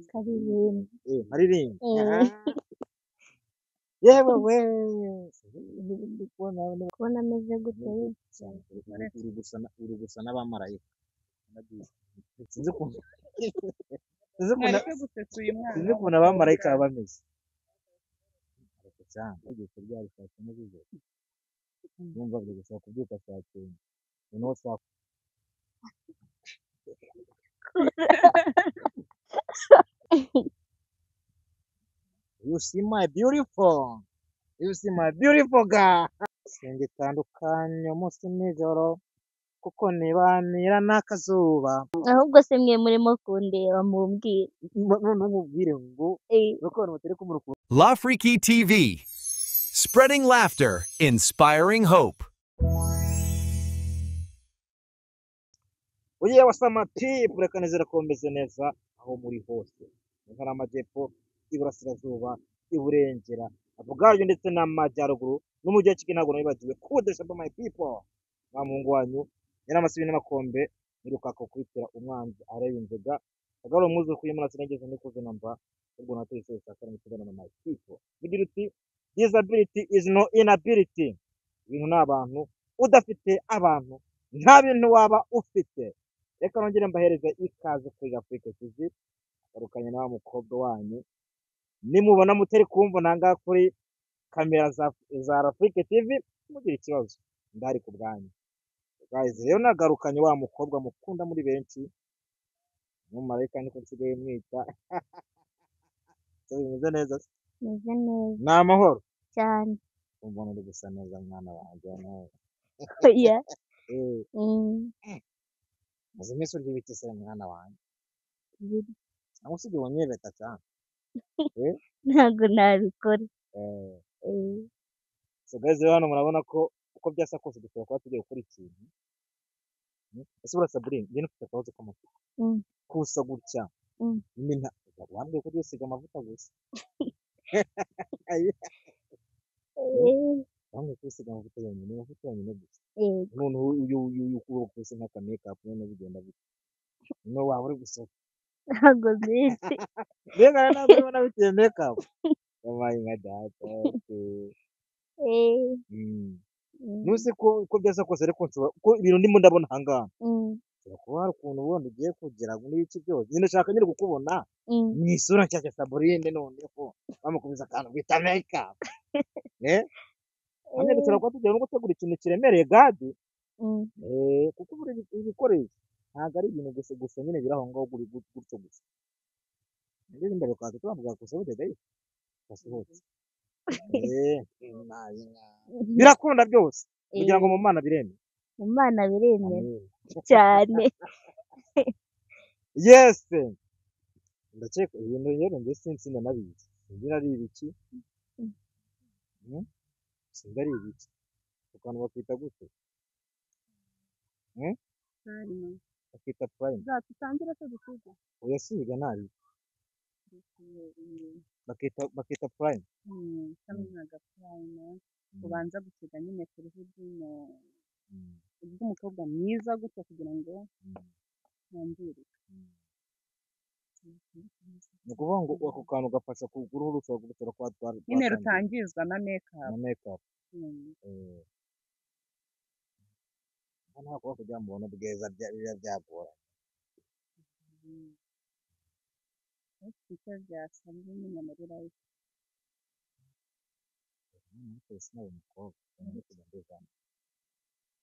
karirimba maririmba yewe we ndi kubona ameze gute uri gusa n'abamarayika sinzi ukuntu mwareke gusetsa uyu mwana sinzi ukuntu abamarayika baba bameze ariko cyane igihe kubyara saa cyenda z'ijoro numva biri gusaba kubyuka saa cyenda noneho saa you see my beautiful girl singitandukanye umunsi n'ijoro kuko nibanira n'akazuba ahubwo se mwe murimo kundeba mumbwire noneho mubwire ngo nuko abantu batari kumurukundo La Freaky TV, spreading laughter, inspiring hope. ugiye wasama people reka nizera ko meze neza aho muri hose mu ntara y'amajyepfo iburasirazuba iburengera ubwaryo ndetse n'amajyaruguru n'umujyi wa Kigali ntabwo nabibagiwe kudesha my people wa mungu wanyu yaramasibi n'amakombe niruka ko kwitera umwanzi areba inzega agaro muzo kuyimana sinageze nikuze namba ubwo nateye cyose akara mutugana na my people bigira uti disability is no inability ibintu n'abantu udafite abantu nta bintu waba ufite reka nongere mbahereza ikaze kuri Africa TV garukanye na mukobwa wanyu nimubona mutari kumva nanga kuri kamera za Africa TV mugira ikibazo ndari ku bwanyu guys rero nagarukanye wa mukobwa mukunda muri benshi mu marayika niko nsigaye mwita bimeze neza meze neza ni amahoro cyane umuntu uri gusa neza mwana wanjye nawe oya maze iminsi urya ibiki se mwana wanjye cyangwa se igihe wanyereta cyane ntabwo nabikora so guys rero hano murabona ko uko byasa kose dushobora kuba tugiye gukora ikintu ese burasa Sabrine njye nufite akabazo k'amavuta kusa gutya nyine wambwiye ko ugiye usiga amavuta gusa wambwiye ko usiga amavuta yonyine gusa noneho uyu ukuboko kose nk'aka makeup none bigenda bite no waba uri gusohoka ntabwo mbizi mbega ntabwo ubona bitewe makeup yabaye nka data nusi ko byasa kose ariko nshobora ko ibintu ndimo ndabona ahangaha kuba hari ukuntu ubundi ugiye kugira ngo n'ibiki byose nyine nshaka nyine kukubona mu isura nshyashya Sabrine noneho bamukomeza akantu bita makeup hamwe dushobora kuba tugira no gutegura ikintu kiremereye gadi kuko buri ibikoresho ntabwo ari ibintu gusa nyine biri aho ngaho gutyo gusa ndetse imbere kwa tubavuga gusa budede gasohotse birakunda byose kugira ngo mu mana bireme mu mana biremera cyane yes ndakeka ibintu rero njye sinzi nabizi ngira ari ibiki sinzi ari ibiki ukantu bakita gute bakita prime tutangira se dusiga uyasiga nabi bakita prime kamwe nka prime ubanza gusiga nyine ku ruhu rw'umukobwa mwiza gutya kugira ngo ntangirike ni ukuvuga ngo ako kantu gafasha ku ruhu rushobora gutora kwa twari nyine rutangizwa na makeup ntabwo kugira ngo ubone ubwiza biba byagora icyo byasabye nyine muri life sinaba umukobwa kandi kujya mbivana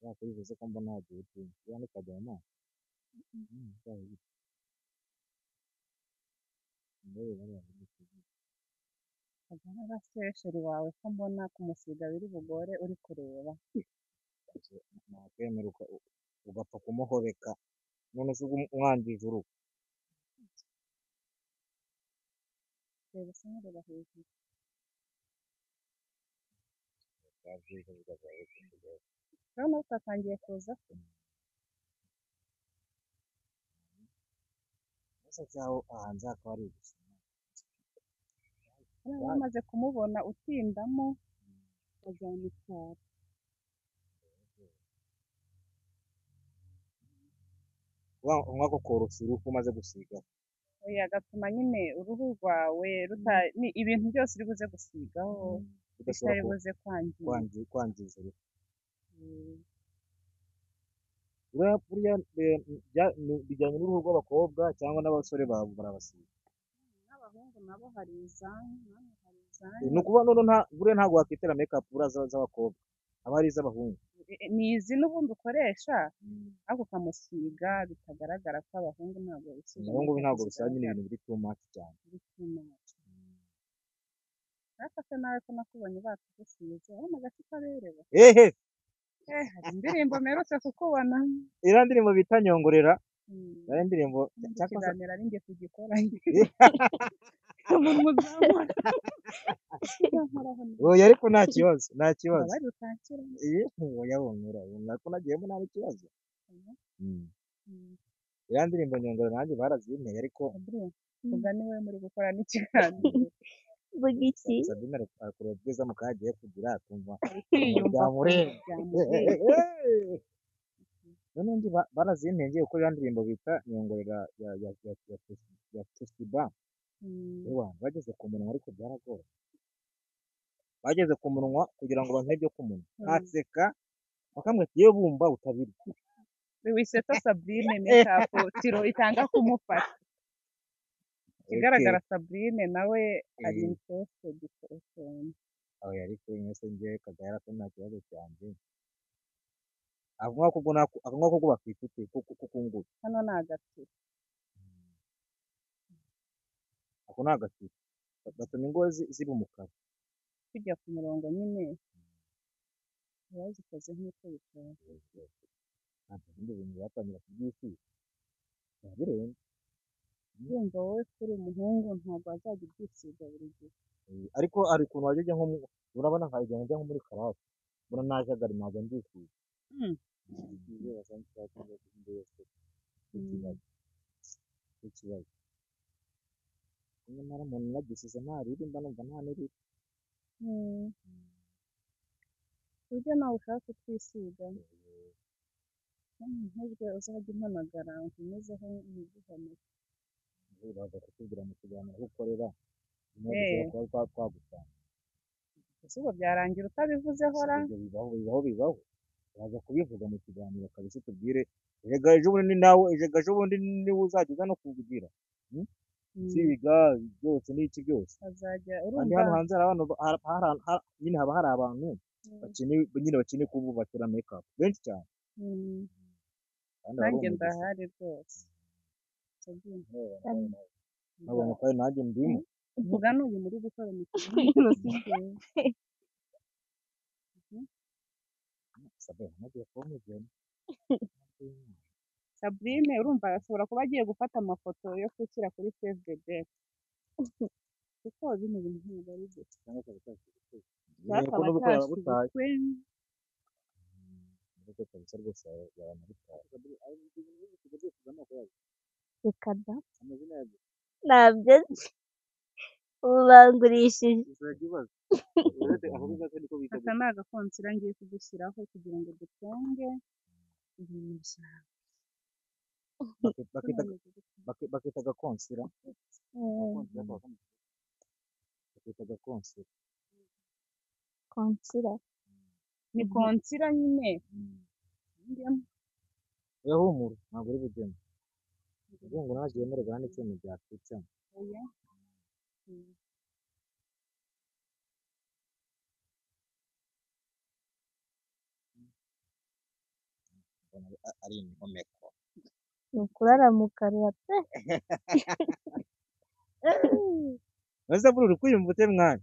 yakora bivuze ko mbona hagiye byinshi yani kajyana kagana sesheri wawe ko mbona kumusiga biri bugore uri kureba nakwemera ugapfa kumuhobeka none se umwangije urugo reba se nkureba hejuru urabona ko utatangiye kuza ese cyaho ahanze akaba ari gusa bamaze kumubona utindamo bajyana icyaro umwaka ukoroshya uruhu umaze gusiga oya gatuma nyine uruhu rwawe ni ibintu byose uri buze gusigaho bidashobora bitari buze kwangirika. kwangiza uruhu. Mm. Buriya bijyanye n'uruhu rw'abakobwa cyangwa n'abasore barabasiga. N'abahungu nabo hari izanyu, namwe hari Ni izanyu. ukuvuga none buriya ntabwo wakwitera make-up buriya z'abakobwa, aba ari iz'abahungu. Ni izi n'ubundi ukoresha ariko ukamusiga bitagaragara ko abahungu ntabwo bisiga Abahungu make-up ntabwo bisaba nyine zigaragara ibintu biri too much cyane. kuri kimaci. Ariko se nawe ko nakubonye batugusize urabona agati kaberewe. Ehe, Hari indirimbo mperutse kukubona. iriya ndirimbo bita Nyongorera, Mm. iriya ndirimbo N'iki cyakoze kiganiro ari njye kugikora umuntu uzamura oya ariko nta kibazo, nta kibazo. bari utakira. Oya wumvira ko nagiyemo nta n'ikibazo. Mm. Iriya ndirimbo Nyongorera nanjye barazinteye ariko Adrien, vuga niwe muri gukora n'ikiganiro. Vuga iki? Sabine arakora ubwiza mu kagiye kugira akumva Kwiyumva byamurenze. byamurenze. None ndi barazintengeye kuko iriya ndirimbo bita Nyongorera ya Tusiba. Ewa bageze ku munwa ariko byaragora. Bageze ku munwa kugira ngo banke ibyo ku munwa. Nkaseka bakamwita iyo bumva utabirya. Wisetsa Sabrine make-up tiro itanga kumufata. Ikigaragara Sabrine nawe ari interested cyane. Aho yari kuri mwese ngiye kagara ko nta kibazo cyanjye. Avuga ko bafite ute kuko nguru. Hano ni agati. Ako ni agatiro. Gatuma ingo ziba umukara. Tujya ku murongo nyine bazikoze nk'uko bikora. Ntabwo ibindi bintu batangira kubyisiga. Biba birenze. Urumva wowe kuri umuhungu ntabwo azajya ubyisiga buri gihe. Ariko hari ukuntu wajya ujya urabona nkajya njya nko muri karate. Mbona najagari ntabwo ndisiga. Iyo basanze cyangwa se yose. Ikibazo. Nyamara umuntu nagisize ntariri mba numva nta n'iriri. Ujya nawe ushaka kutwisiga nk'ubwo uzajya umpamagara ntumezeho ntiguhame. Uraza kutubwira mu kiganiro aho ukorera niba kuba twagusanga. Ese ubwo byarangira utabivuzeho ra? Bibaho uraza kubivuga mu kiganiro kabisa tubwire erega ejo bundi niwe uzajya uza no kuvugira kwiga byose n'iki byose. Azajya Kandi hano hanze hari abantu nyine haba hari abantu bakeneye kububakira make-up benshi cyane. nanjye ndahari rwose. Nabonye kandi nanjye ndimo. Vuga n'uyu muri gukora ikiganiro Sabrine urumva ashobora kuba agiye gufata amafoto yo gushyira kuri save the date kuko bino bintu ntabwo ari byo bakaba cyashyizwe Reka da ntabyo nzi ubangurishije. aka ni agakonsira ngiye kugushyiraho kugira ngo dutunge ibintu byawe. Bakita agakonsira. Bakita agakonsira. Konsira ni konsira nyine. Oya humura ntabwo uri bugemo. Uvuga ngo naje yemererwa n'ikintu byatwitsemo. Oya. Ari inkomeko. ni ukuraramukanya pe. Ese buri uri kwiyumva ute mwana?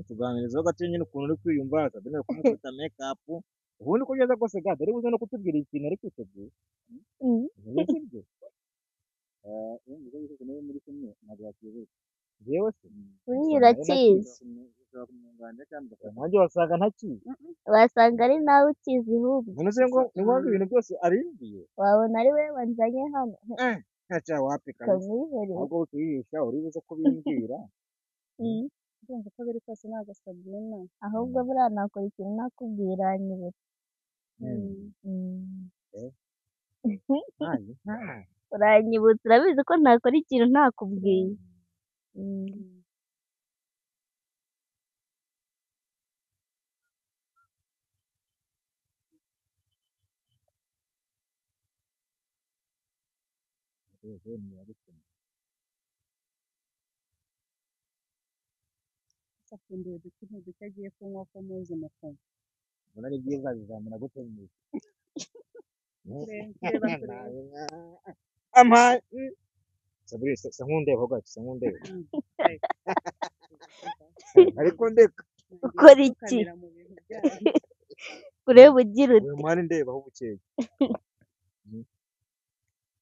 Tuganirizaho gato nyine ukuntu uri kwiyumva Sabine kumufata make-up. Ubundi uko ugeze kose gade ari buze no kutubwira ikintu ari kwiteguye. Sibyo? Njyewe se Buriya urakizi, nanjye wasanga ntakizi. wasanga ari nawe ukizi ahubwo. None se ngo ni ngombwa ibintu byose arindiye. Wabona ari we wanzanye hano Ntaca wapi kabisa. ukamwihorera. Ahubwo ukiyihisha uri buze kubimbwira. Ndumva uko biri kose ntabwo Sabrina ahubwo buriya nakora ikintu nakubwira nyibutse. Ntayi. uranyibutsa urabizi ko ntakora ikintu ntakubwiye. akunda uduti duke agiye kunywa ko muzi mukumva mbona ari byiza bizamera gute mu kureba amaye saburi se nkundeba gato se nkundeba ariko ndeka Ukora iki? mu bintu byayo Ureba ugira uti uyu mwari ndeba aho bukeye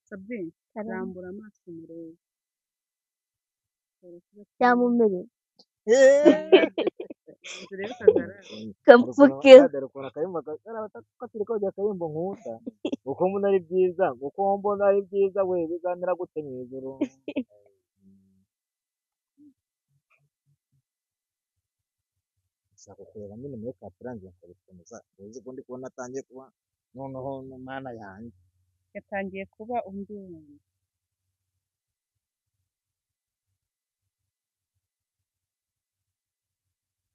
Sabine rambura amaso umurebe cyamumere urebe kagarara kamfuke dore ukuntu akayumva katiri kojya akayumva nkuta uko mbona ari byiza uko mbona ari byiza we bizamera gute mu ijuru nshaka kureba nyine muri kapirange nkabikomeza uzi ko ndi kubona atangiye kuba noneho mana yanjye yatangiye kuba undi muntu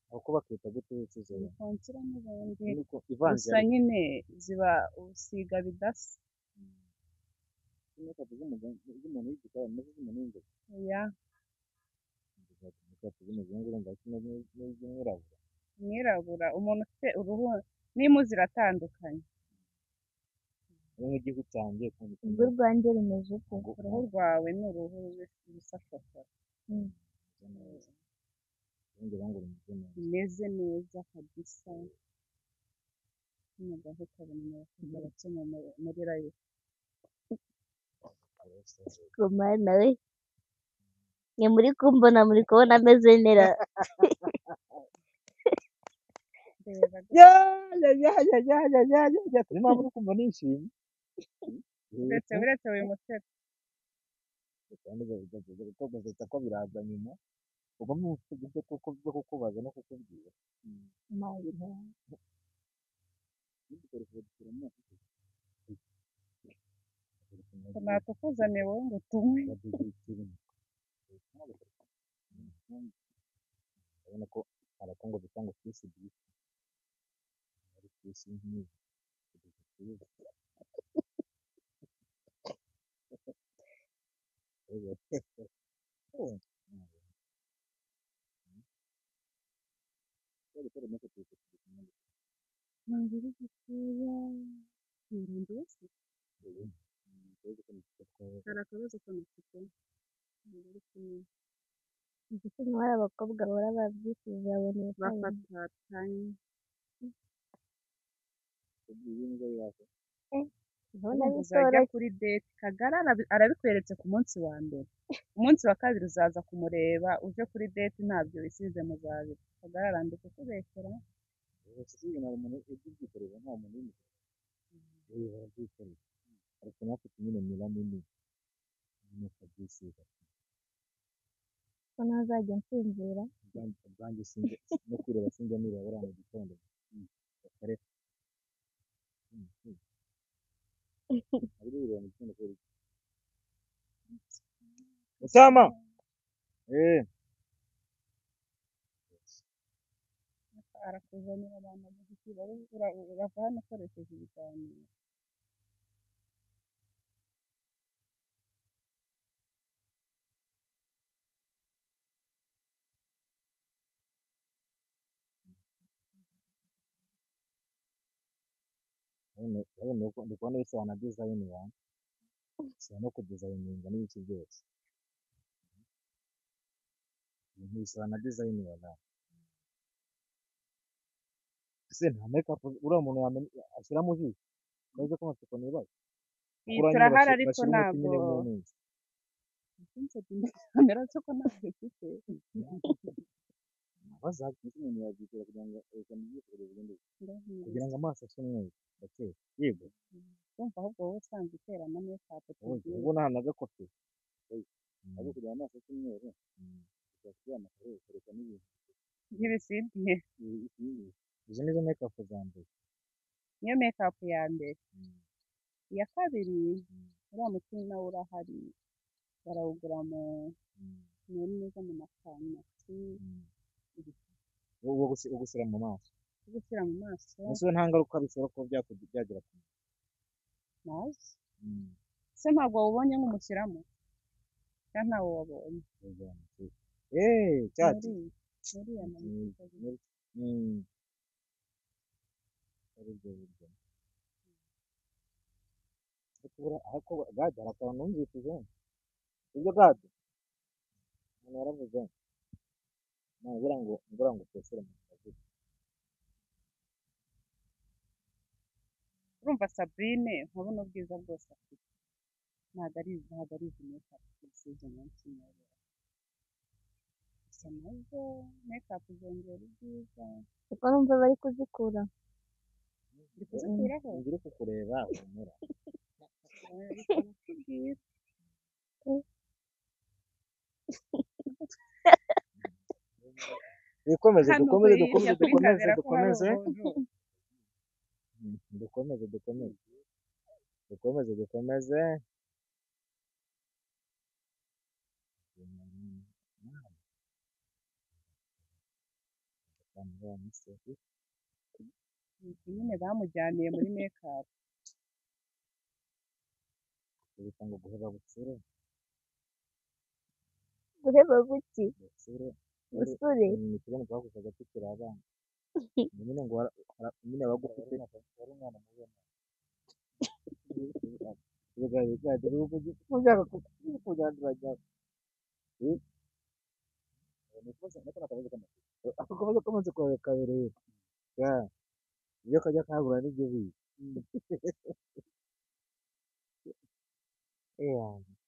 aho kuba bakita gute w'icyizere konsira n'ubundi niko gusa ivanjiri nyine ziba usiga bidasa niko tuzi umuntu w'igikara nazo z'umuntu w'inzobe oya niko tuzi umuzungu urumva kimwe n'iz'umwirabura umwirabura umuntu ufite uruhu n'imu ziratandukanye ari nk'igihugu cyanjye urwo rwanjye rumeze uko. uruhu rwawe ni uruhu rusa shokora yongera ngo rumeze neza rumeze neza kabisa n'umugabo ukabona abakigarutse muri rayo Kumara nawe mwe muri kumbona muri kubona ameze neza. turi mpamvu uri kumva nishimye uretse uyu mutego gusa ko biraza nyuma ubwo mufite uburyo bwo kukubaza no kukubwira natukuzaniye wowe ngo tunywe urabona ko arakongo bita ngo fisi bisi ari fisi nk'iyi ntangire gitoya ntirundi wese hari akabazo k'amatsiko ntabwo ari kumwe Ndetse nk'abari abakobwa bahora babyifuje baboneye kabiri. bafatanye Ndabona uzajya bitoroshye. kuri date Kagara arabikweretse ku munsi wa mbere umunsi wa kabiri uzaza kumureba uje kuri date ntabyo wisize mu zabiri Kagara arandika kubeshyera ariko natwe nyine mira nini n'akabyisiga ko ntazajya nsinzira. ubwanjye sinjye no kwireba sinjya nireba mu gitondo kare ari mu gitondo kare Usama arakuzanira abantu bagushyira urava hano ukoresheje ibiganiro ndi kubona bisa na design yanjye bisa no kudesigninga n'ibiki byose bisa na design wala ese nta makeup uriya muntu ashyira mu jisho kaje ko amatsiko nibaye turahari ariko ntabwo kamera zo ko ntabwo ifite bazakira umuntu yabyitera kugira ngo yikore burundu kugira ngo amaso ase umweru ndakeka yego urumva ahubwo wowe usanzwe utera na makeup ubwo nta nagakofe abo kugira amaso ase umweru uzakugira amakaro ukoreka n'ibintu nk'ibisibye izo nizo makeup za mbere niyo makeup ya mbere iya kabiri uriya muti nawo urahari barawugura muri neza mu mafarumasi wo gushyira mu maso yo gushyira mu maso ese nta ngaruka bishobora kuba byagira ku muntu nazi se ntabwo wawubonye nk'umushyiramo cyangwa ntawo wabonye cyati muriya mavuta aribyo buryo ariko gade hari akantu numvishije ibyo gade umuntu yaravuze nabura ngo utesere mu kazi urumva Sabrine nkabona ubwiza bwose afite ntabwo ari izi makeup zisize umunsi mwiza gusa nazo makeup zongera ubwiza kuko numva bari kuzikura ndi kuzikuraho ngire kukureba humura tubwire dukomeze hano dukomeze kuri dukomeze hirya kuri dukomeze kamera ko hari dukomeze umuntu dukomeze dukomeze dukomeze dukomeze nyine bamujyaniye muri makeup bita ngo guheba butsure guheba guki butsure busure ni ikintu twakoreshaga tukiri abana nyine ngo nyine bagufite wari umwana mubi bigade ushaka kujyanduranya ako kabazo kamaze kabereye iyo kajya kabura n'ibyo biga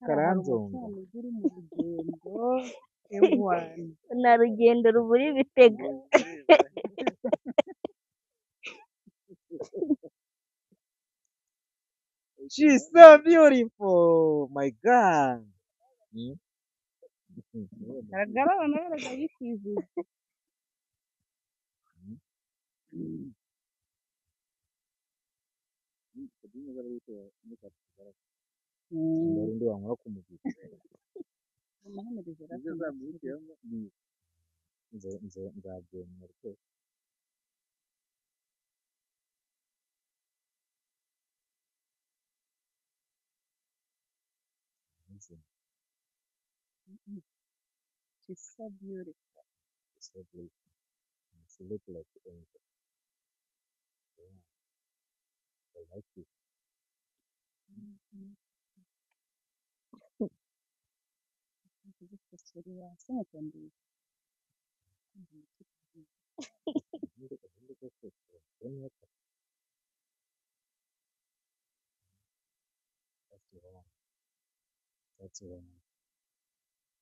karanzonga uri mu rugendo ewana nta rugendo rubura ibitega she's so beautiful my god aragaragara nawe aragayikwiziye undi wankora ku mubiri nzabyemera rwose she's so beautiful so beautiful she look like angel yeah I like it kuzikosora hasi mukundira that's wrong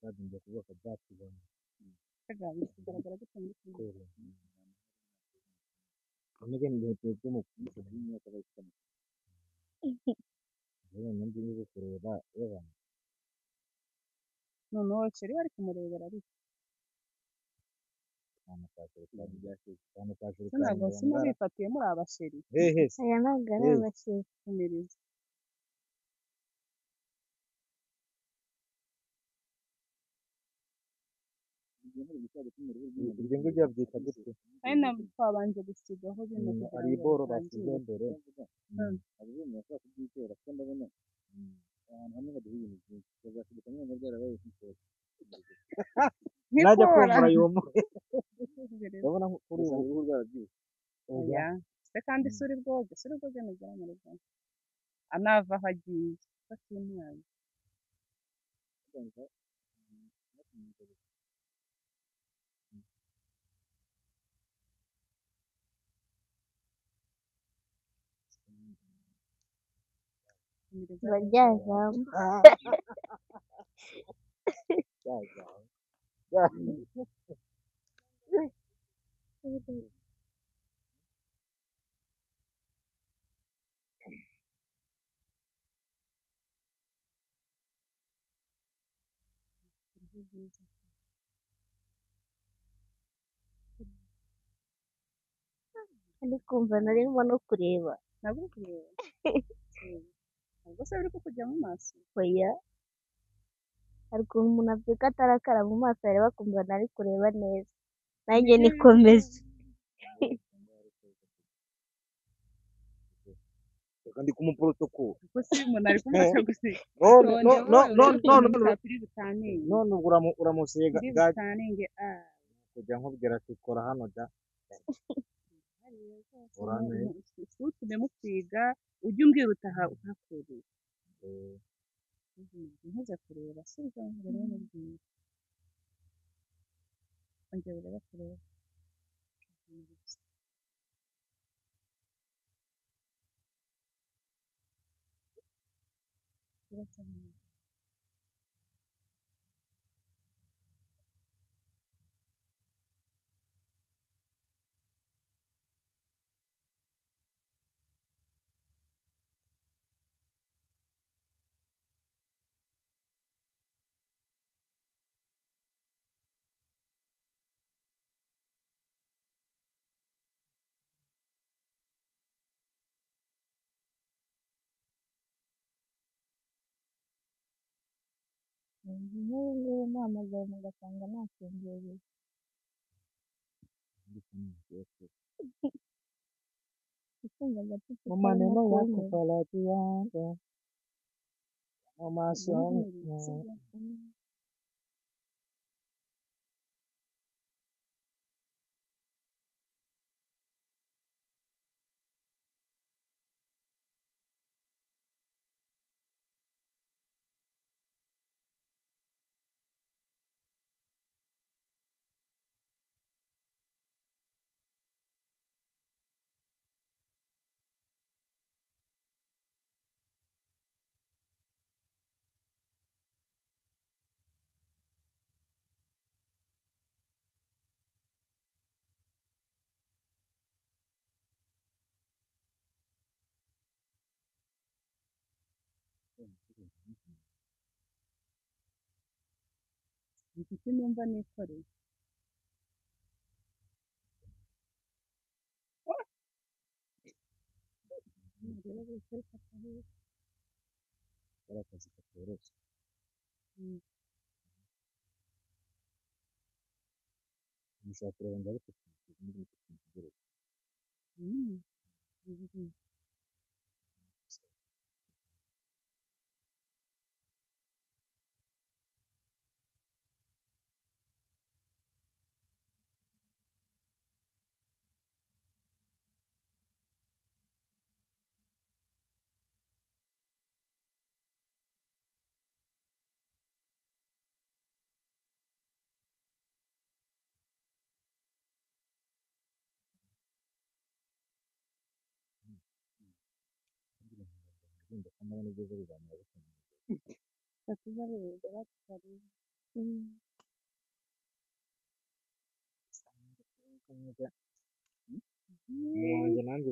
bagiye kuvuga byatubona bigaragara gute muri kweli kameze nk'ibyo byo mu myaka bayitamo rero nandi niba kureba yabana noneho kiri bari kumurebera ariko cyane cyane kandi byashize cyane cyane ntabwo sima bifatiye muri abasheri hehe aya ntabwo ari abasheri kumiriza ibyo ngibyo babyita gute ari nabwo twabanje gusigaho bino hari iboro basize mbere abibonye bashobora kubyitera kuko ndabona ahantu hamwe haduha ibintu byinshi bazashiduka nyine byarabaye nk'ikora najya kumvura yumuye ndabona kuri ubu uruhu rwarabyibushye oya se kandi isuri bwoge nugera mu rugo anava aho agiye bakimwaye baryajamo ndi kumva narimo no kureba nabwo kureba ntabwo se biri kukujya mu maso oya hari ukuntu umuntu abyuka atarakara mu maso yareba akumva ntari kureba neza nanjye Nibyo biri nikomeze reka ndi kumuprotokolo kuko si umuntu ari kumufasha gusiga none none turi butaninge none ubwo uramusiga turi bwa butaninge kujya nkubwira ati kora hano da urane utume mukwiga ujye umbwira utaha uhakuriye ntuze kureba si byo rero mubwira ongera urebe kureba nk'ubu ngubu mpamagaye mugasanga nasinziriye ukumva agatotsi mu karimo maneno yako kunyura farati yangu mu maso igiti numva nikoreye rero bose reka ari akazi katoroshye mushaka kureba ngo ariko tugeretse ndumva ko mbona nibyo biganira bikomeye tuzabereza batari wanjye nanjye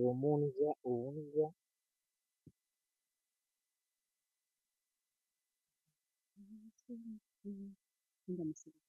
ubundya ndamusiga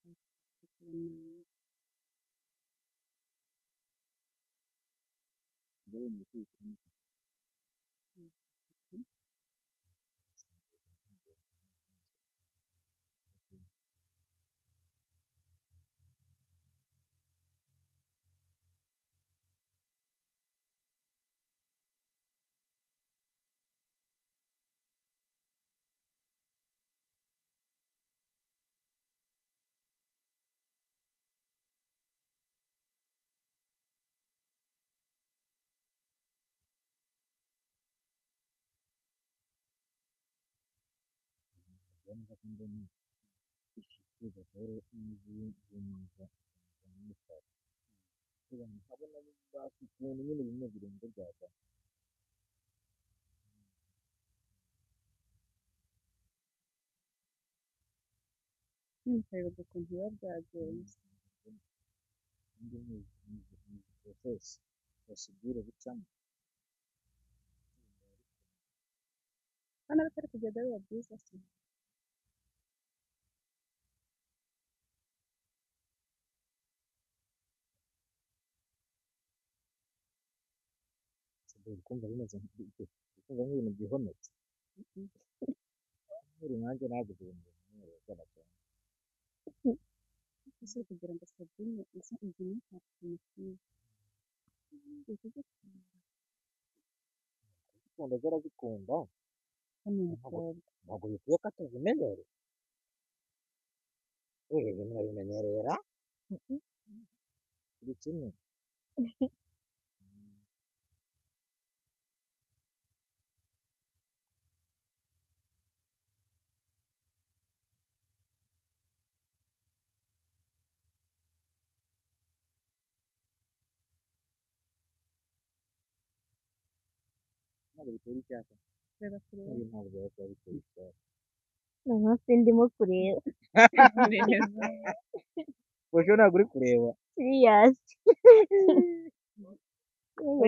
neza ko mbona ishyikirizwa rero n'izindi nziza nkabona bafite ibintu nyine bimwe birenze byaza ntimukareba ukuntu biba byagenze indi ni porosesi basigure bicamo hano bitari kugenda biba byiza se kumva bimeze kumva nk'ibintu byihometse uri nanjye naguze ibintu bimwe by'amafaranga. ese kugira ngo Sabine izi makeup imukwiriye Zikunda zarazikunda hano umukobwa ntabwo bikwiye ko atazimenyere ibintu babimenyerera buri kimwe. Ntabwo bitera icyaka reba kureba ibi ntabwo biba bitera icyaka. noneho sindimo kureba neza Bosho ntabwo uri kureba siriyasi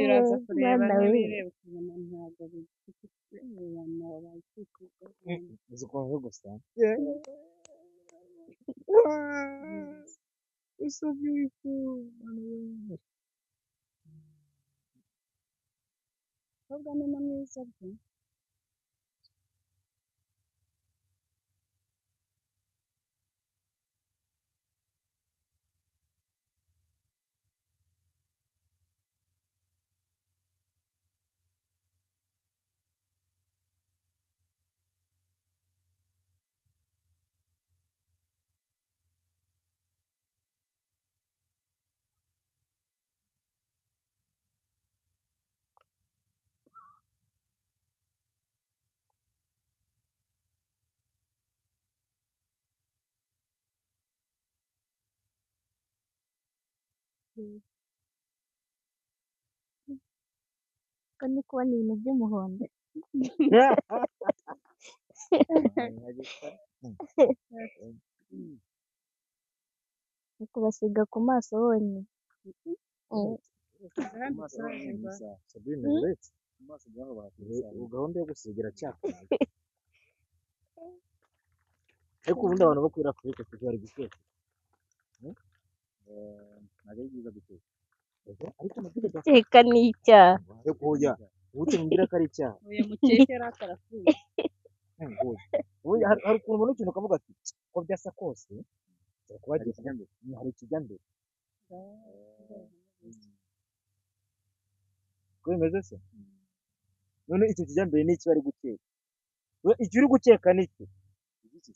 uraza kureba Mwana we. ntibireba ukabona ntabwo bifite ubona bayikikije zikunze gusa it's so beautiful. umukobwa ni na mwiza bwe ko ndi kubona ibintu by'umuhondo ni kubasiga ku maso honyine ahandi turareba Sabine uretse gahunda yo gusiga iracyakomeje ariko ubundi abantu bo kuri Afurika bari guteka ntabwo ari byiza guteka ariko amategeko guteka ni icyaha ariko oya ubundi mbwira ko ari icyaha uyu mukeke yari atarapfuye ubundi hari ukuntu ubona ikintu ukavuga ati ko byasa kose kuba hari ikijya mbere ko bimeze se none icyo kijya mbere ni iki bari gukeka icyo uri gukeka ni iki iki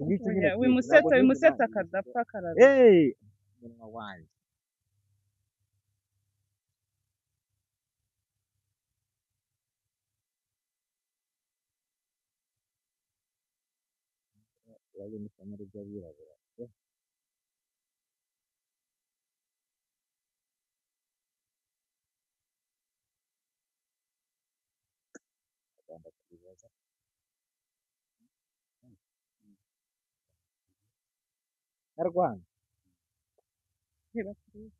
ngiki nyine wimusetse akadapfa karara umunwa wanjye urabona ishyamba ry'abirabura Rwanda tubibaza na Rwanda reba kureba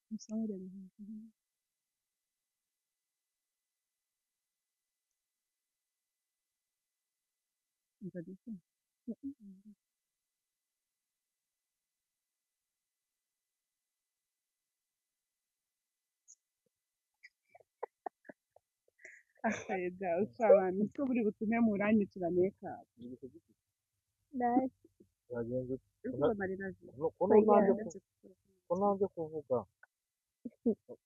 Musa nkureba hejuru. Nzabise. Akayeda usabana ko buri butume muranyicira makeup. ntacyo Wagenze Uriko marira je. ko nanze kuvuga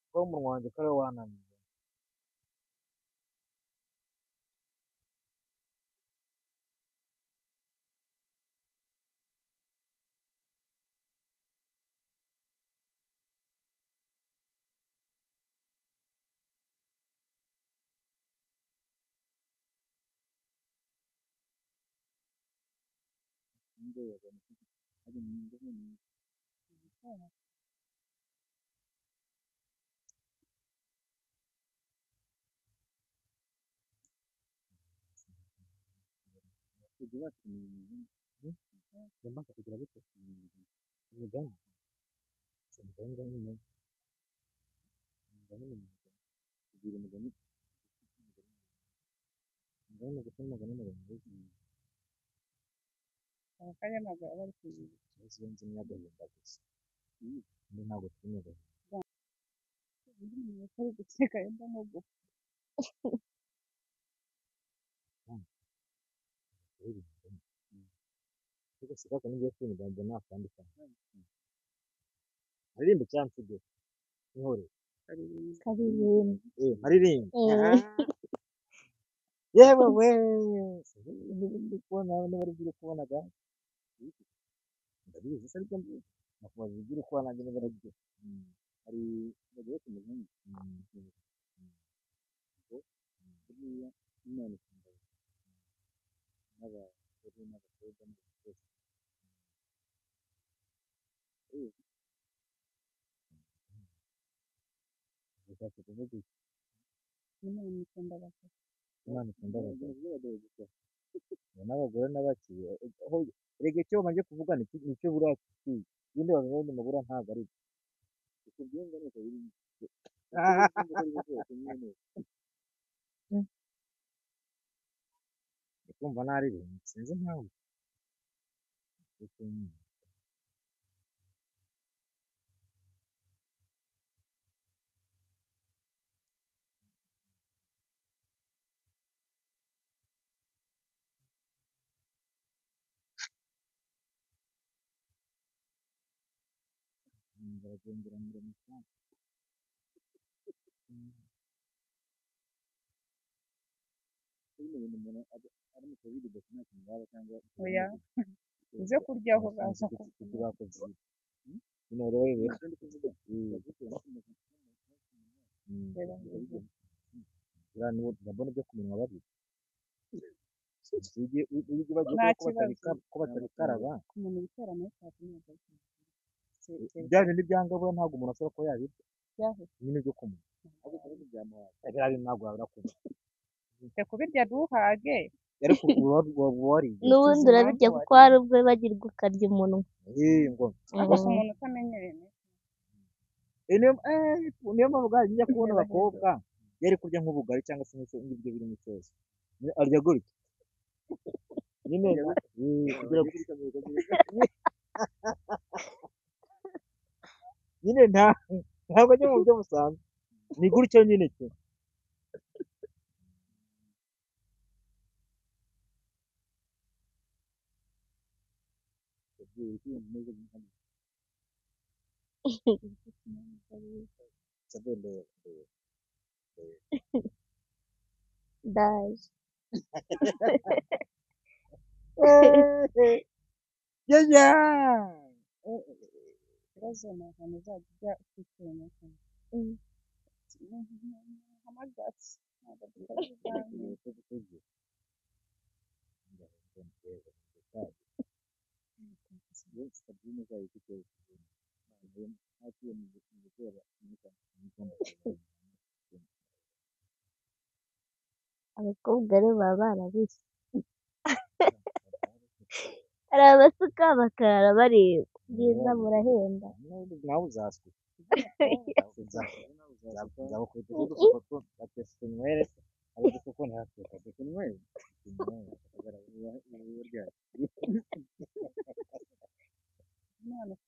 ko umunwa wanjye kare wananiye. Yamaze kugira gute imigani kugira umugani gusa n'umugani Akanya ntabwo aba ari kuyiba. sinzi n'agahinda gusa ni ntabwo turi agahinda Undi muntu atari guseka yenda nko gupfa. ariko si kaka n'igiye kwimigambo nta kandi kantu aririmba cyangwa se inkore karirimba aririmba yewe we ndi kubona n'abari biri kubonaga ndabizi se ariko nakubaza ibyo uri kubona nanjye niba aribyo hari bagiye kumenya buriya imana ikunda n'abagore n'abakobwa n'abakobwa bishatse kuvuga iki Imana ikunda abagabo. imana ikunda abagore n'abagore n'abakiri aho erega icyo bamaze kuvuga nicyo buriya kikwiye ibindi bamenya ubundi mabura ntabwo ari byo kubyumva ni uko biri ndi kumva naririmba sinzi impamvu baragendera muri musanze ibintu umuntu ari mu kabiri gasa nta kintu yaba cyangwa Oya. Uze kuryaho baza ibyo bakoze bino rero ndabona ibyo ku minwa babiri ujye bagiye ko batabikaraba ku muntu bitera makeup ntabwo ari bya bintu byangabura ntabwo umuntu ashobora kuba yabirya byahe. nyine byo kumenya biriya bintu ntabwo wabura kurya Te kubirya duhage. ariko uba wariye n'ubundi urabirya kuko hari ubwo bagirwa ukarya umunwa ngo Gusa umuntu utamenyereye niyo mpamvu bwaje njya kubona abakobwa yari kurya nk'ubugari cyangwa se n'ibiryo birimo isosi arya gutya nyine kugira ngo nyine ntabwo ajya mu buryo busanzwe ni gutyo nyine cyo ndaje ikibazo ni ahantu uzajya ujya ufite makeup. Hamagati ntabwo dukora ibizamini. abakobwa rero baba barabise hari abasuka bakarara bareba byiza murahenda nawe uzaswe nzabukubita udufuko two batese tunywere abo dufuko ntihatuka tunywere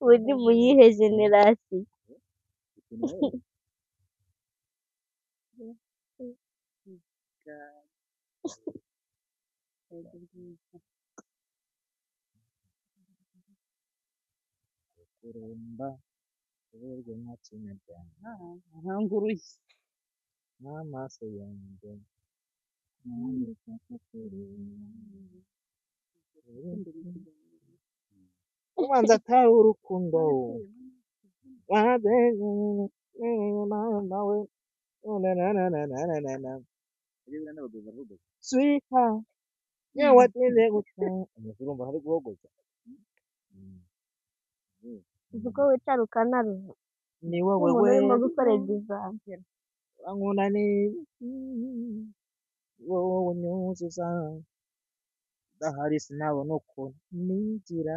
uri mu yihe generasiyo? tunywere kurumba uburyo nta kinyarwanda aranguruye n'amaso yanjye ubanza atari urukundo nawe swiha yewe watinze guca urumva hari guhogoza uzi ko wicara ukanaruha ni wowe nk'umuntu we urimo gukora egizame. urankunda ni wowe unyuzuza udahari sinabona uko nigira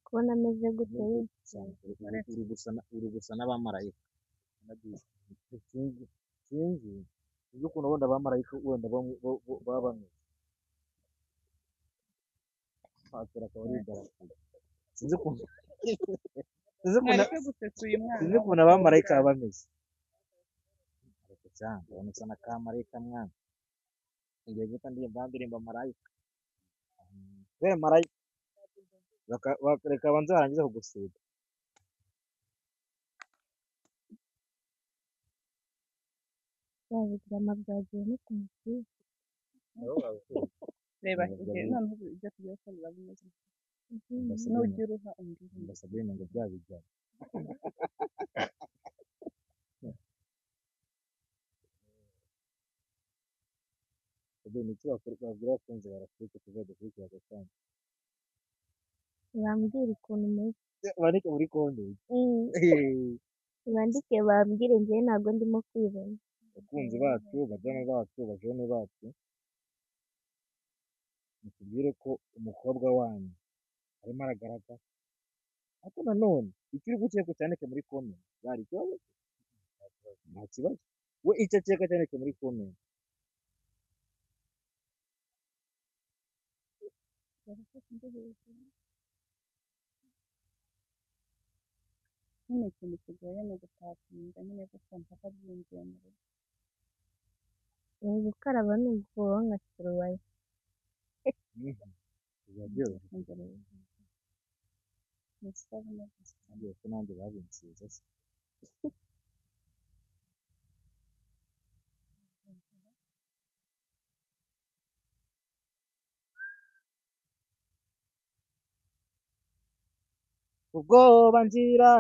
kubona ameze gute uri gusa n'abamarayika sinzi sinzi ukuntu wenda abamarayika wenda baba bameze patera akaba ari idarapo sinzi ukuntu mwareke gusetsa uyu mwana sinzi ukuntu abamarayika baba bameze ariko cyangwa urabona usa na kamarayika mwana igihe gito ndirimba marayika kubera marayika reka banze barangiza kugusiga yabigrama byagiye no ku mupira. reba igihe noneho ibyo tugiye gukora biba bimeze nujya uruha undi mbasabye ngo byabijyana ni iki babwira abakunzi barafite kuva dukurikira gatanu bambwira ukuntu umeze bandike muri konti bandike bambwire njyewe ntabwo ndimo kwibona. abakunzi bacu bajyana bacu bajene bacu mutubwire ko umukobwa wanyu arimo aragaragara ariko nanone icyo uri gukeka cyandike muri komenti bari ikibazo nta kibazo we icyo akeka cyandike muri komenti nyine ikintu kigoye ni ugutatinda nyine gusa mpaka byinjiye mu rugo ni gukaraba ni ugukubaho nka turubaye biba byoroshye imbere n'isabune gusa ngiye ko nanjye babinsize se ubwoba ngira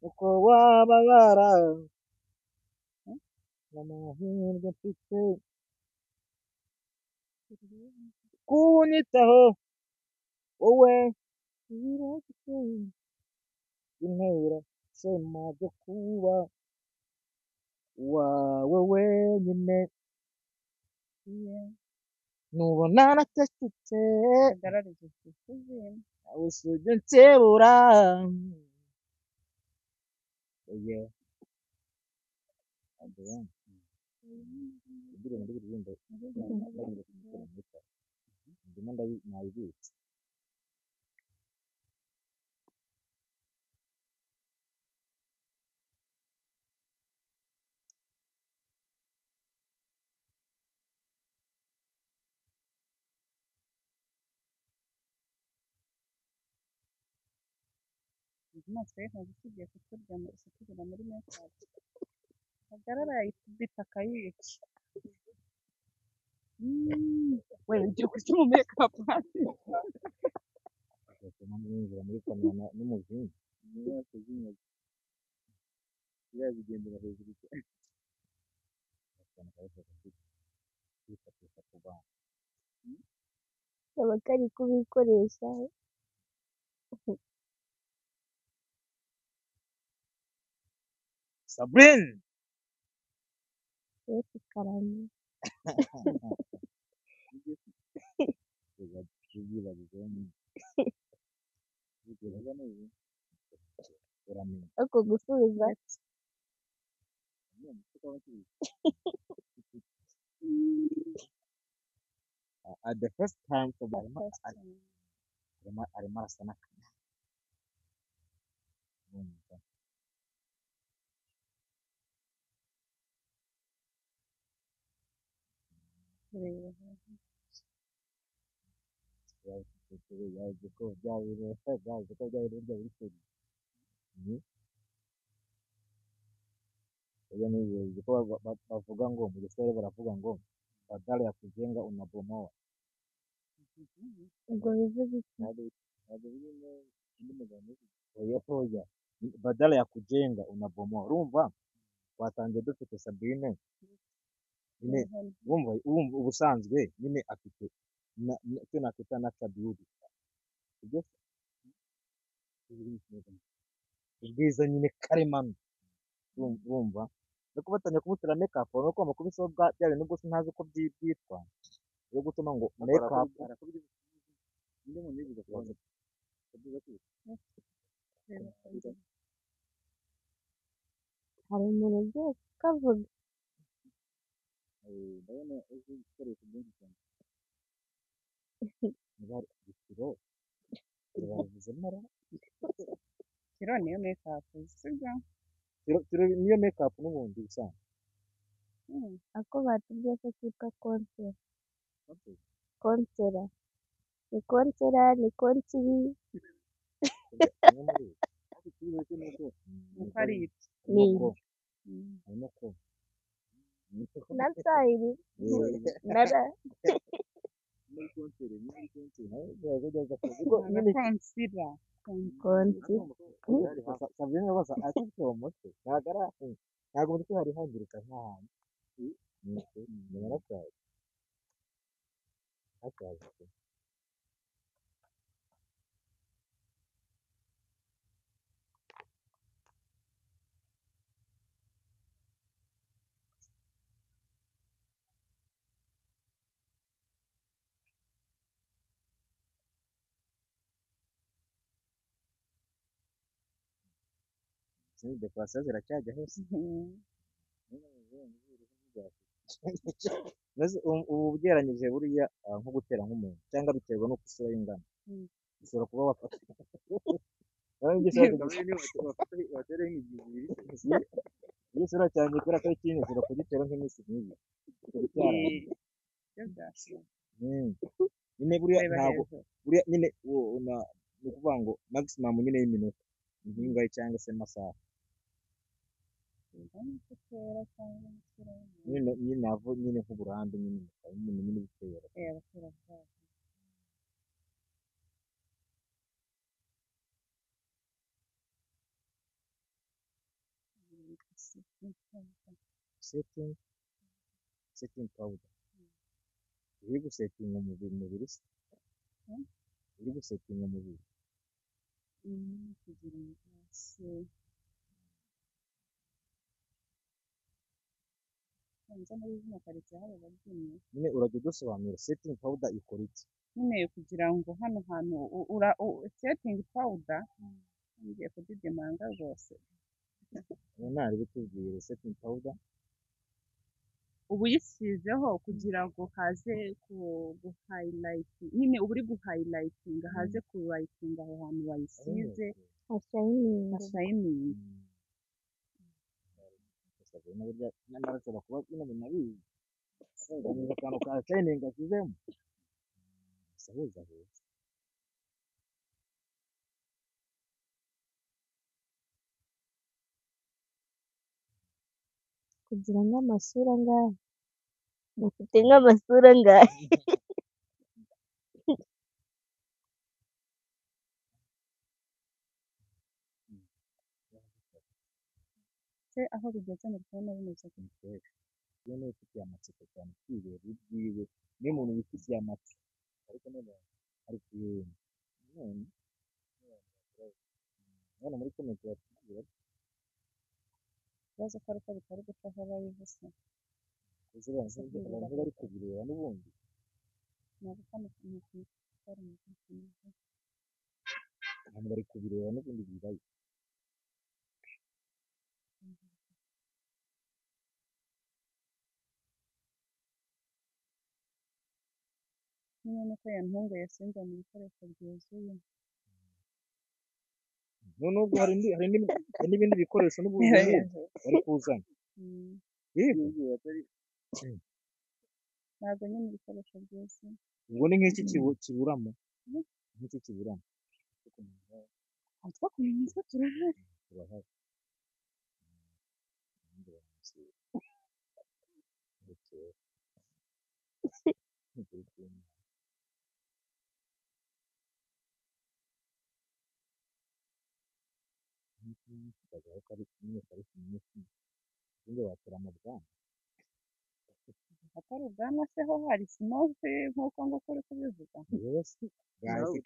uko wababara n'amahirwe mfite kunyitaho wowe birafite intera shema byo kuba wawe wenyine nubona nateshutse hagarariza ikizina nawe usujya unsebura oye indirimbo ndiririmba ndimo nayibitse amaso ye ntabwo tugiye kuturira muri mekapu hagarara yayikubita akayica wenda ugiye kurya mu mekapu hasi agatuma mwinjira muri kamera n'umuzingi yabigendera hejuru cyane kwifashisha ku bantu kaba kari kubikoresha Sabrine Yesu karame. Ariko gusubiza At the first time First time. arimo arasa n'akanya urumva Kureba. yaje ko byari burya buri kuri iyo ni ko bavuga ngo mu giswahili baravuga ngo badala ya kujenga unabomoa ubwo bivuze iki? hoya badala ya kujenga unabomoa urumva twatangiye dufite Sabine nyine wumva ubusanzwe nyine afite icyo nakwita n'akabyudu ibyo ubwiza nyine karemano wumva no kubatanya kumutera make up no kwama kubiso bya bintu gusa ntazi uko byitwa yo gutuma ngo make up hari umuntu ugiye kukavuga ndabona uzi ibikoresho byinshi cyane niba ikiro bavuze mara Kiro niyo make up sibyo? niyo make up n'ubundi usanzwe ako batubwiye ko cyitwa konsera. Konsera ni konsera ni konsiri Uko ari iki? ni harimo ko na sayiri nara Konsira. konsi Sabine basa afite umutwe ntabwo muri hari hangirika nk'ahantu ni narakaye akazi dekorasiyo ziracyajya hose ubu ugereranyije buriya nko gutera nk'umuntu cyangwa biterwa n'uko isura y'ingano ushobora kuba wafata iyo isura cyane kubera ko ari kinini ushobora kugitera nk'iminsi nk'ibiri nyine buriya ntabwo buriya nyine ni ukuvuga ngo maximum nyine y'iminota inkingahe cyangwa se amasaha nyine navo nyine nk'uburambe nyine nyine bitera setting powder iri gusetinga umubiri se iri gusetinga umubiri kugira ngo hasi muri zino karitsiye hari ababyinnyi nyine urajya udusobanurira setting powder ikora iki nyine kugira ngo hano hantu setting powder ngiye kudidimanga rwose ntari bitubwire setting powder ubu uyisizeho kugira ngo haze guhayilayitinga nyine uba uri guhayilayitinga haze kurayitinga aho hantu wayisize hashayininga nyamara ashobora kuba bino binabizi akamenya akantu ka shayiningi ashyizemo sahuza heza kugira nk'amasura angahe mufite nk'amasura angahe se aho bigeze mu kubona bimeze gutya iyo niwe ufitiye amatsiko cyane kwibera ibyiwe niyo umuntu wifitiye amatsiko ariko none ari kuyenda none muri komenti batubwira ikibazo ko ariko bitari guca aho bayivuze ese abantu bari kubireba n'ubundi ntabwo kano kantu kari mu kintu. abantu bari kubireba n'ubundi bibaye None ko yantunguye sinzana ibikoresho byuzuye. noneho ubwo hari n'ibindi bikoresho n'ubundi bari kuzana yego Ntabwo nyine ibikoresho byuzuye. ubwo ni nk'iki kiburamo nk'iki kiburamo Two kumenya utwo turahari. turahari bigaragara ko ari nyine pariki nyinshi ubundi watera mu bwana Atari ubwanwa se ho hari simoke nk'uko nguko uri kubivuga. yose gazi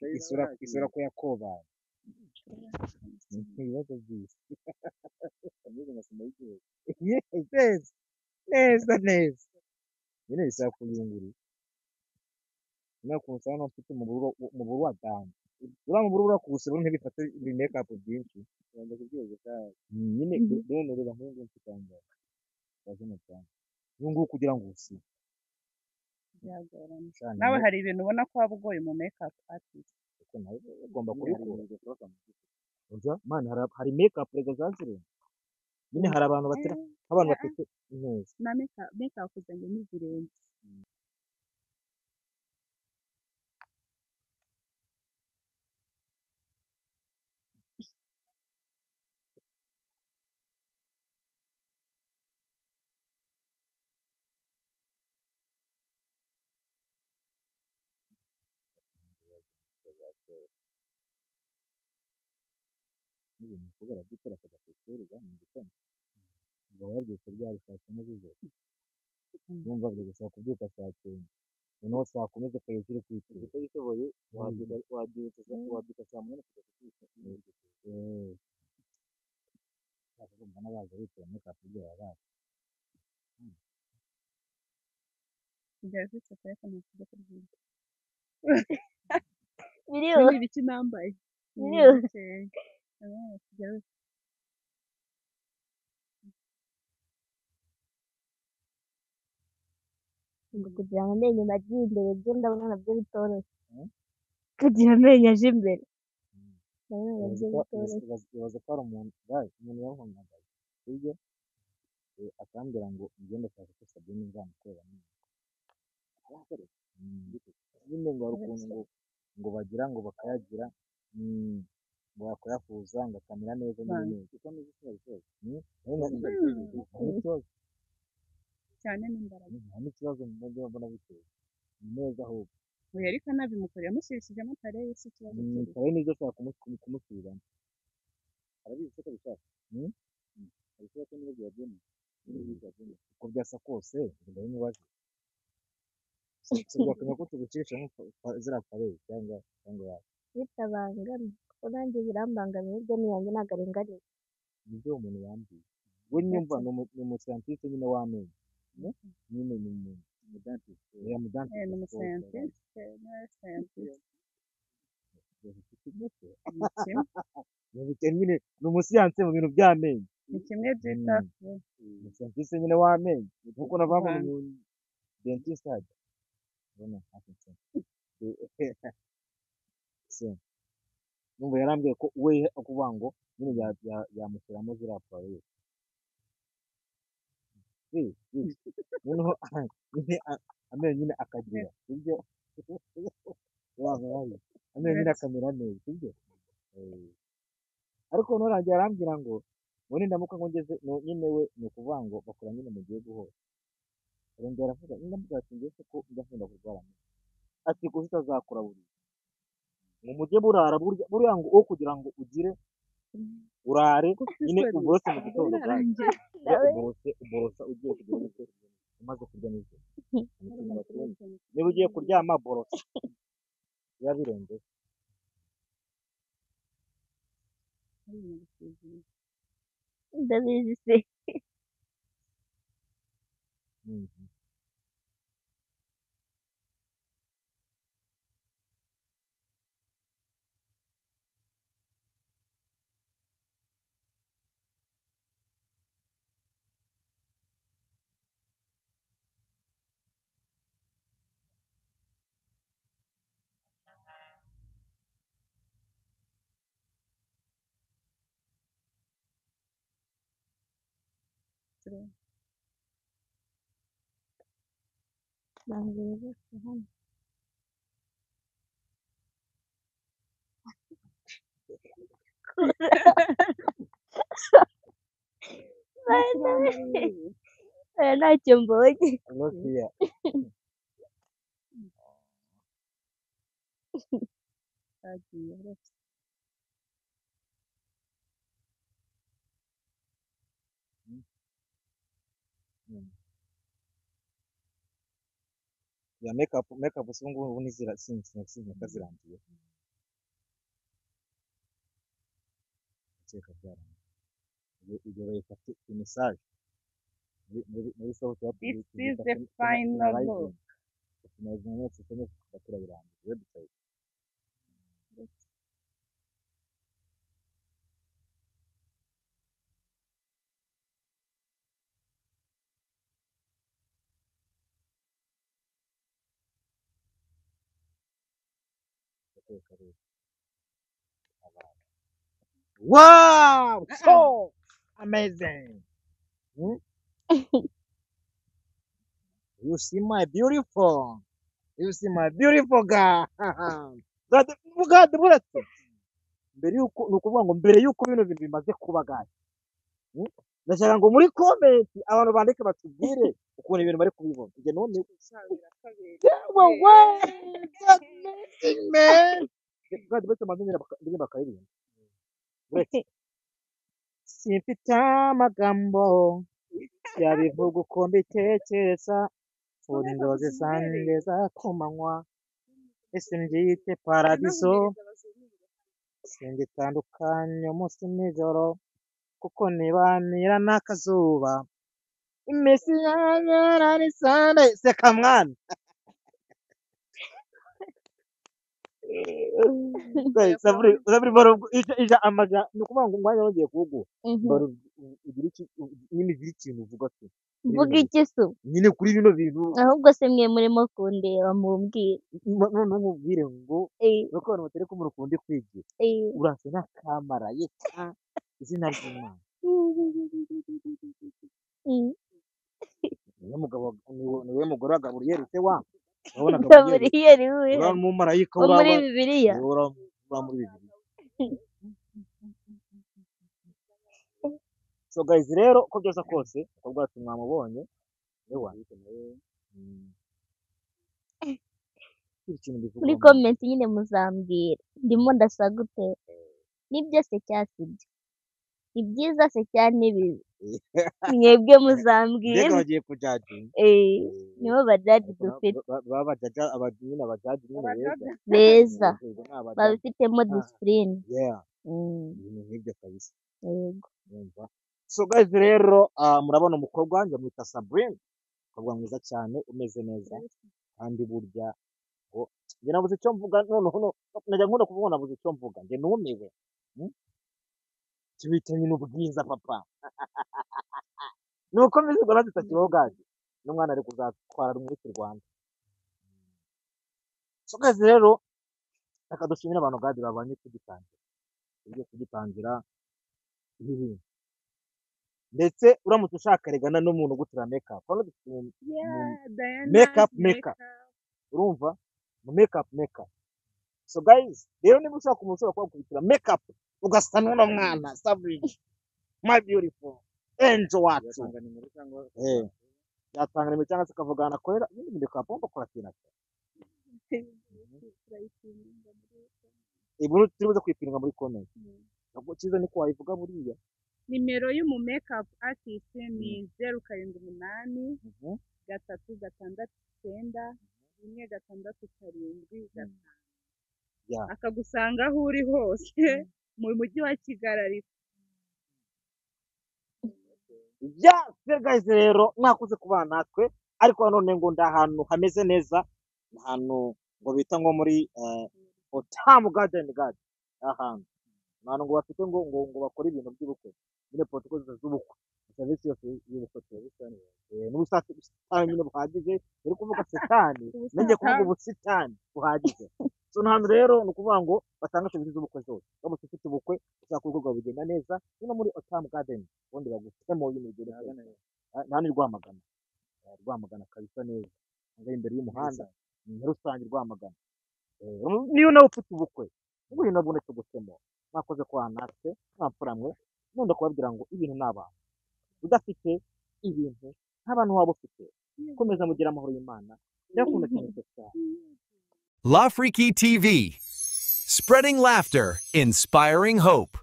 isura ko yakobaye ni ibibazo by'isi ameze nka sima y'igihugu neza nyine bisaba kuyungurura niyo kuntu usanga ufite umuburu wa damu uriya muburu urakugusa rero ntibifate ibimekapu byinshi ubanza kubyoza kandi nyine rero reba nk'uyu nguyu mfite aha ngaha wazana cyane uyu nguyu kugira ngo uwusibe Byagorana. cyane Nawe hari ibintu ubona ko waba ugoye mu makeup artist. kuko nawe ugomba kubikora mani hari mekapu rega zazireba nyine hari abantu batera nk'abantu bafite neza Na makeup zanjye n'izirenze. n'ibintu ushobora gukora akajya ku ishuri mu gitondo ngo wabyutse byari saa kumi z'ijoro numva byo gusaba kubyuka saa cyenda noneho saa kumi zikaba ziri ku ishuri utabishoboye wabyuka saa munani kujya ku ishuri mbona baza bicaye muri kafe ibyo baba bazi Kujya zitse ariko ntakujya kurya. biriho Ni ibiki nambaye? biriho Kujya ngo kugira ngo amenyo agiye imbere byo ndabona nabyo bitoroshye kugira amenyo aje imbere ndabona nabyo bitoroshye ibaza ko hari umuntu yamuhamagaye hirya akambwira ngo ugende ashaka ko Sabine nzamukorera neza nyine ngo hari ukuntu ngo bagira ngo bakayagira ngo bakayahuza ngo akamera neza n'ibintu kuko n'izi kibazo cyane n'imbaraga. nta n'ikibazo mu buryo mbona bitewe ni neza ahubwo Oya ariko anabimukoreye amushyirishijemo kare si ikibazo kiri. kare nibyo ashaka kumusubiramo arabizi ko abishaka abishaka ko niba byabyemeye uko byasa kose ndabimubaza tugakamenya ko tugucisha ziriya pareri cyangwa yawe bitabangamye kuko nanjye birambangamiye ibyo niyanjye ntabwo aringaniye nibyo uwo muntu yambwiye we nyumva ni umusiyantiste nyine w'amenyo nyine ni umudantiste Ni umuscientiste nyine ni umusiyanse mu bintu by'amenyo ni kimwe byita umusiyantiste nyine w'amenyo nkuko navuga ngo ni dentiste hajya urabona numva yarambwiye ko we akuvuga ngo nyine yamushyiramo ziriya pareri noneho nyine amenyo nyine akagira sibyo amenyo nyine akamera neza sibyo ariko noneho arambwira ngo ubundi ndamuka ngo ngeze nyine we ni ukuvuga ngo bakora nyine mu gihugu hose arongera aravuga nyine mvuga ati ngeze ko njya nkunda kurwara amenyo ati kuko utazakora buri mu mujye burara buriya ngo wo kugira ngo ugire urare nyine uborose mu gitondo uborosa ugiye kugira ngo umaze kurya nijoro niba ugiye kuryama borosa biba birenze ndabizi se true. bambwira bose hano aya ntacyo mbonye Lucia Agiye rwose. ya makeup ubu ngubu nizira sinzi zirangiye cyeka byarangiye ibyo bayifite message muri sohota ya This is the final look. tunazungumza sasa kwa birangiye website wow so amazing you see my beautiful girl God buretse mbere yuko nukuvuga ngo mbere yuko bino bintu bimaze kuba gaje ndashaka ngo muri comment abantu bandike batubwire ukuntu ibintu bari kubibona nge none man God buretse amazina bakaririmba buretse simfite amagambo yabivuga uko mbitekereza uri inzozi zanjye za kumanywa ese mbyite paradiso singitandukanye umunsi n'ijoro kuko nibanira n'akazuba iminsi yanyara ni Sunday seka mwana saburi baro ija amaja ni ukuvuga ngo umwanya wongeye kuwuguha baro ugira iki nyine ugira ikintu uvuga ati mvuga iki se nyine kuri bino bintu ahubwo se mwe murimo kundeba mumbwire none umubwire ngo nuko abantu batari ko murukundi kwigira urasa n'akamarayika izina ry'Imana niwe mugore wa Gaburiyeli se wa urabona Gaburiyeli we urabona umumarayika wo muri Bibiliya urabona muri Bibiliya so guys rero uko byose kose uko bwacu mwamubonye ewa muri comment nyine muzambwira ndimo ndasa gute nibyo se cyasibye ni byiza se cyane bibi mwebwe muzambwira mbega bagiye kujaji nibo bajaji dufite babajaja abanyine abajaji nyine beza babifitemo discipline ibintu nk'ibyo kabisa yego so guys rero murabona umukobwa wanjye amwita Sabrine umukobwa mwiza cyane umeze neza kandi burya ngo njye nabuze icyo mvuga noneho najya nkunda kuvuga nabuze icyo mvuga njye numiwe kibitanye n'ubwiza papa nuko mbizi ngo nazitakibaho gaje n'umwana ari kuzatwara muri Rwanda so guys rero reka dushimire abantu gadi babanye tugitangira ibi ndetse uramutse ushaka regana n'umuntu gutira makeup makeup urumva mu makeup so guys rero niba ushaka umuntu ushobora kubakubitira makeup ugasa n'uno mwana Sabrine my beautiful angel wacu yatanga nimero cyangwa se akavugana akorera ibindi makeup wumva akora kintu iburu turibuze kwipinga muri comment ntabwo cyiza niko wayivuga buriya nimero y'umu makeup artist ni 078 369 167 akagusanga aho uri hose mu mujyi wa Kigali ariko guys rero mwakuze kubana natwe ariko none ngo ndahantu hameze neza ahantu ngo bita ngo muri Otam Garden ahantu none ngo bafite ngo bakora ibintu by'ubukwe nyine protocol z'ubukwe service yose y'ubukwe n'ubusitani nyine buhagije uri kuvuga setani nenge kuvuga ubusitani buhagije so nhantu rero ni ukuvuga ngo batanga serivisi z'ubukwe zose bamutse ufite ubukwe ushaka urugo bugenda neza no muri Otam Garden ubundi bagufite mu bintu bigenda nta ni Rwamagana. Rwamagana kabisa neza. Ngaho imbere y'umuhanda ni rusange Rwamagana. Niyo nawe ufite ubukwe ubuye nabwo tugusemo mwakoze kwa natwe mwapfuramwe none kubabwira ngo ibintu n'abantu udafite ibintu nk'abantu waba ufite komeza mugira amahoro y'Imana yakunda cyane cyane. Lafriki TV, spreading laughter, inspiring hope.